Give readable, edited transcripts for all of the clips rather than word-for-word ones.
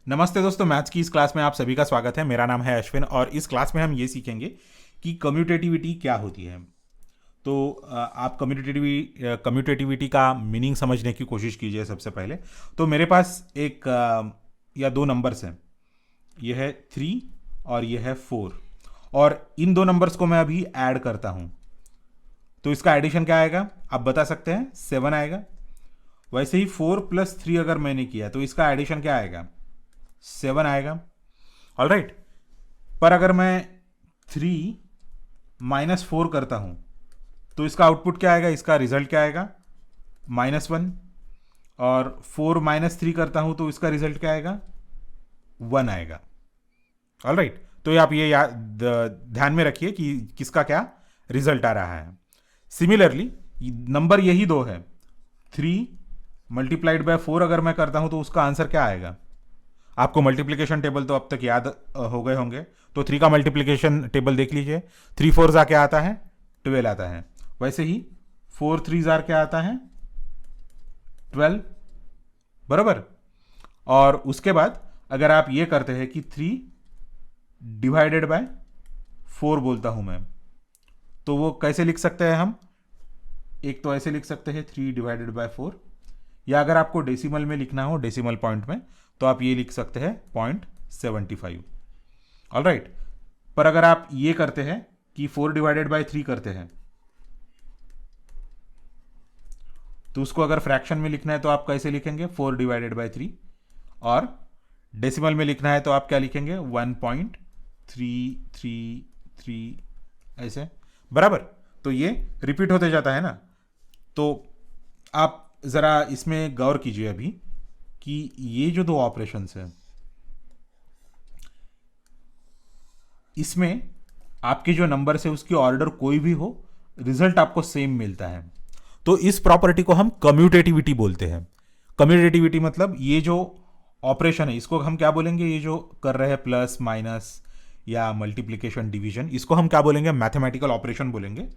नमस्ते दोस्तों, मैथ्स की इस क्लास में आप सभी का स्वागत है। मेरा नाम है अश्विन और इस क्लास में हम ये सीखेंगे कि कम्यूटेटिविटी क्या होती है। तो आप कम्यूटेटिविटी का मीनिंग समझने की कोशिश कीजिए। सबसे पहले तो मेरे पास एक या दो नंबर्स हैं। ये है 3 और ये है 4, और इन दो नंबर्स को मैं अभी ऐड करता हूँ। तो इसका एडिशन क्या आएगा आप बता सकते हैं? 7 आएगा। वैसे ही 4 + 3 अगर मैंने किया तो इसका एडिशन क्या आएगा? 7 आएगा। All right. पर अगर मैं 3 - 4 करता हूं तो इसका आउटपुट क्या आएगा? इसका रिजल्ट क्या आएगा? -1। और 4 - 3 करता हूं तो इसका रिजल्ट क्या आएगा? 1 आएगा। All right. तो ये आप ये ध्यान में रखिए कि किसका क्या रिजल्ट आ रहा है। सिमिलरली नंबर यही दो है। 3 × 4 अगर मैं करता हूं तो उसका आंसर क्या आएगा? आपको मल्टीप्लिकेशन टेबल तो अब तक याद हो गए होंगे। तो 3 का मल्टीप्लिकेशन टेबल देख लीजिए। 3 4 क्या आता है? 12 आता है। वैसे ही 4 3 क्या आता है? 12। बराबर। और उसके बाद अगर आप ये करते हैं कि 3/4 बोलता हूं मैं, तो वो कैसे लिख सकते हैं हम? एक तो ऐसे लिख सकते हैं 3/4, या अगर आपको डेसिमल में लिखना हो, डेसिमल पॉइंट में, तो आप ये लिख सकते हैं 0.75। All right. पर अगर आप ये करते हैं कि 4/3 करते हैं तो उसको अगर फ्रैक्शन में लिखना है तो आप कैसे लिखेंगे? 4/3। और डेसिमल में लिखना है तो आप क्या लिखेंगे? 1.333 ऐसे। बराबर। तो ये रिपीट होते जाता है ना। तो आप ज़रा इसमें गौर कीजिए अभी कि ये जो दो ऑपरेशंस हैं, इसमें आपके जो नंबर्स है उसकी ऑर्डर कोई भी हो, रिजल्ट आपको सेम मिलता है। तो इस प्रॉपर्टी को हम कम्यूटेटिविटी बोलते हैं। कम्यूटेटिविटी मतलब ये जो ऑपरेशन है इसको हम क्या बोलेंगे? ये जो कर रहे हैं प्लस माइनस या मल्टीप्लिकेशन डिवीजन, इसको हम क्या बोलेंगे? मैथमेटिकल ऑपरेशन बोलेंगे।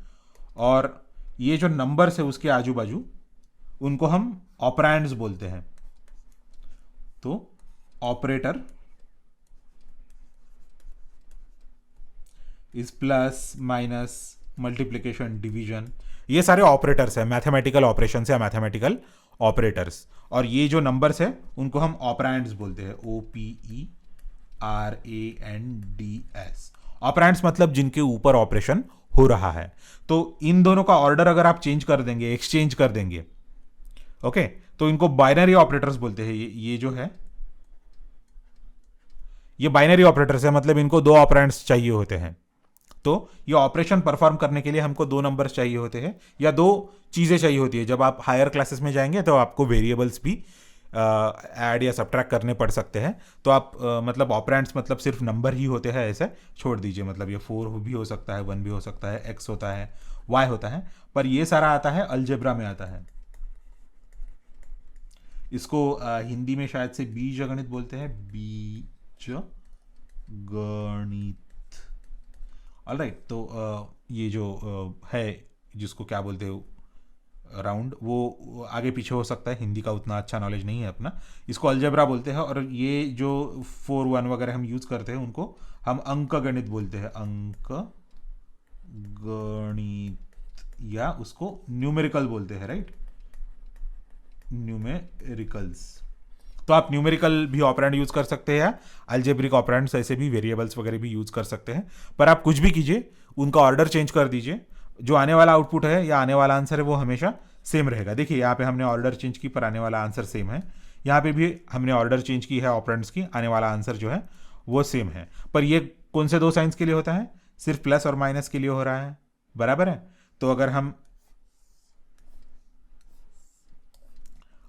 और ये जो नंबर्स है उसके आजू बाजू, उनको हम ऑपरेंड्स बोलते हैं। तो operator is plus minus multiplication division, ये सारे ऑपरेटर्स हैं, मैथमेटिकल ऑपरेशन या मैथमेटिकल ऑपरेटर्स। और ये जो नंबर्स है उनको हम ऑपरेंड्स बोलते हैं। OPERANDS। ऑपरेंड्स मतलब जिनके ऊपर ऑपरेशन हो रहा है। तो इन दोनों का ऑर्डर अगर आप चेंज कर देंगे, एक्सचेंज कर देंगे, ओके, तो इनको बाइनरी ऑपरेटर्स बोलते हैं। ये जो है ये बाइनरी ऑपरेटर्स है, मतलब इनको दो ऑपरेंड्स चाहिए होते हैं। तो ये ऑपरेशन परफॉर्म करने के लिए हमको दो नंबर्स चाहिए होते हैं या दो चीज़ें चाहिए होती है। जब आप हायर क्लासेस में जाएंगे तो आपको वेरिएबल्स भी ऐड या सब्ट्रैक्ट करने पड़ सकते हैं। तो आप मतलब ऑपरेंड्स मतलब सिर्फ नंबर ही होते हैं ऐसे छोड़ दीजिए। मतलब ये 4 भी हो सकता है, 1 भी हो सकता है, x होता है, y होता है। पर ये सारा आता है अलजेब्रा में आता है। इसको हिंदी में शायद से बीज गणित बोलते हैं। बीज गणित। All right. तो ये जो है, जिसको क्या बोलते हो, राउंड, वो आगे पीछे हो सकता है। हिंदी का उतना अच्छा नॉलेज नहीं है अपना। इसको अलजेब्रा बोलते हैं। और ये जो 4 1 वगैरह हम यूज़ करते हैं उनको हम अंक गणित बोलते हैं। अंक गणित, या उसको न्यूमेरिकल बोलते हैं। Right, numericals. तो आप न्यूमेरिकल भी ऑपरेंड यूज कर सकते हैं, या अल्जेब्रिक ऑपरेंड्स ऐसे भी, वेरिएबल्स वगैरह भी यूज कर सकते हैं। पर आप कुछ भी कीजिए, उनका ऑर्डर चेंज कर दीजिए, जो आने वाला आउटपुट है या आने वाला आंसर है वो हमेशा सेम रहेगा। देखिए यहाँ पे हमने ऑर्डर चेंज की पर आने वाला आंसर सेम है। यहाँ पे भी हमने ऑर्डर चेंज की है ऑपरेंड्स की, आने वाला आंसर जो है वो सेम है। पर ये कौन से दो साइंस के लिए होता है? सिर्फ प्लस और माइनस के लिए हो रहा है। बराबर है। तो अगर हम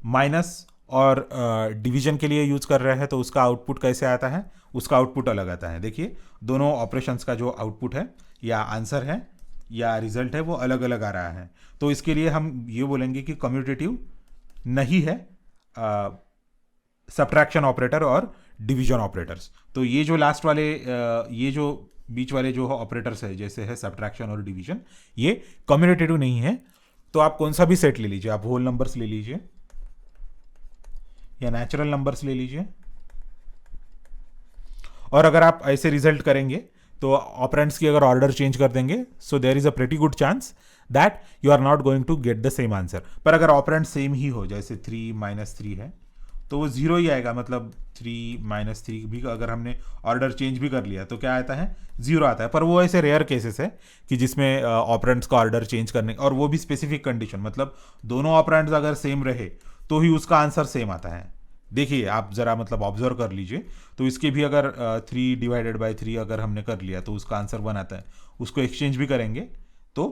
माइनस और डिवीजन के लिए यूज कर रहे हैं तो उसका आउटपुट कैसे आता है? उसका आउटपुट अलग आता है। देखिए दोनों ऑपरेशंस का जो आउटपुट है या आंसर है या रिजल्ट है वो अलग अलग आ रहा है। तो इसके लिए हम ये बोलेंगे कि कम्यूटेटिव नहीं है सब्ट्रैक्शन ऑपरेटर और डिवीजन ऑपरेटर्स। तो ये जो लास्ट वाले ये जो बीच वाले जो ऑपरेटर्स है, जैसे है सब्ट्रैक्शन और डिवीजन, ये कम्यूटेटिव नहीं है। तो आप कौन सा भी सेट ले लीजिए, आप होल नंबर्स ले लीजिए या नेचुरल नंबर्स ले लीजिए, और अगर आप ऐसे रिजल्ट करेंगे तो ऑपरेंड्स की अगर ऑर्डर चेंज कर देंगे, so there is a pretty good chance that you are not going to get the same answer. पर अगर ऑपरेंड सेम ही हो, जैसे 3 - 3 है तो वो 0 ही आएगा, मतलब 3 - 3 भी अगर हमने ऑर्डर चेंज भी कर लिया तो क्या आता है, 0 आता है। पर वो ऐसे रेयर केसेस है कि जिसमें ऑपरेंड्स का ऑर्डर चेंज करने, और वो भी स्पेसिफिक कंडीशन, मतलब दोनों ऑपरेंड्स अगर सेम रहे तो ही उसका आंसर सेम आता है। देखिए आप ज़रा मतलब ऑब्जर्व कर लीजिए, तो इसके भी अगर 3/3 अगर हमने कर लिया तो उसका आंसर 1 आता है, उसको एक्सचेंज भी करेंगे तो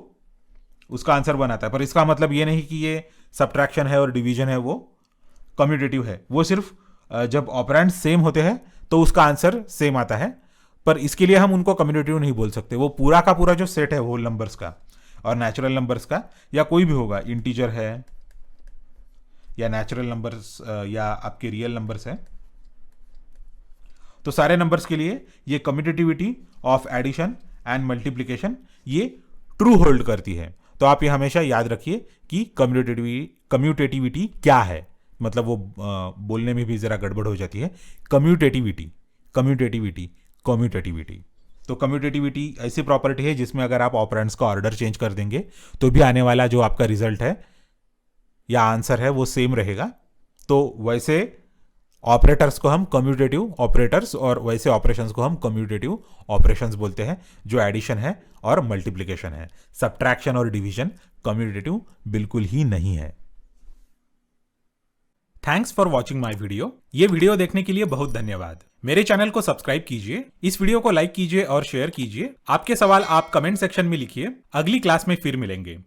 उसका आंसर 1 आता है। पर इसका मतलब ये नहीं कि ये सब्ट्रैक्शन है और डिवीजन है वो कम्यूटेटिव है, वो सिर्फ जब ऑपरेंड सेम होते हैं तो उसका आंसर सेम आता है। पर इसके लिए हम उनको कम्यूटेटिव नहीं बोल सकते, वो पूरा का पूरा जो सेट है होल नंबर्स का और नेचुरल नंबर्स का, या कोई भी होगा, इंटीजर है या नेचुरल नंबर्स या आपके रियल नंबर्स है, तो सारे नंबर्स के लिए ये commutativity of addition and multiplication ये ट्रू होल्ड करती है। तो आप ये हमेशा याद रखिए कि कम्यूटेटिविटी क्या है, मतलब वो बोलने में भी जरा गड़बड़ हो जाती है। कम्यूटेटिविटी कम्यूटेटिविटी कम्यूटेटिविटी तो कम्यूटेटिविटी ऐसी प्रॉपर्टी है जिसमें अगर आप ऑपरेंड्स का ऑर्डर चेंज कर देंगे तो भी आने वाला जो आपका रिजल्ट है या आंसर है वो सेम रहेगा। तो वैसे ऑपरेटर्स को हम कम्यूटेटिव ऑपरेटर्स और वैसे ऑपरेशंस को हम कम्यूटेटिव ऑपरेशंस बोलते हैं, जो एडिशन है और मल्टीप्लिकेशन है। सब्ट्रैक्शन और डिवीजन कम्यूटेटिव बिल्कुल ही नहीं है। Thanks for watching my video. ये वीडियो देखने के लिए बहुत धन्यवाद। मेरे चैनल को सब्सक्राइब कीजिए, इस वीडियो को लाइक कीजिए और शेयर कीजिए। आपके सवाल आप कमेंट सेक्शन में लिखिए। अगली क्लास में फिर मिलेंगे।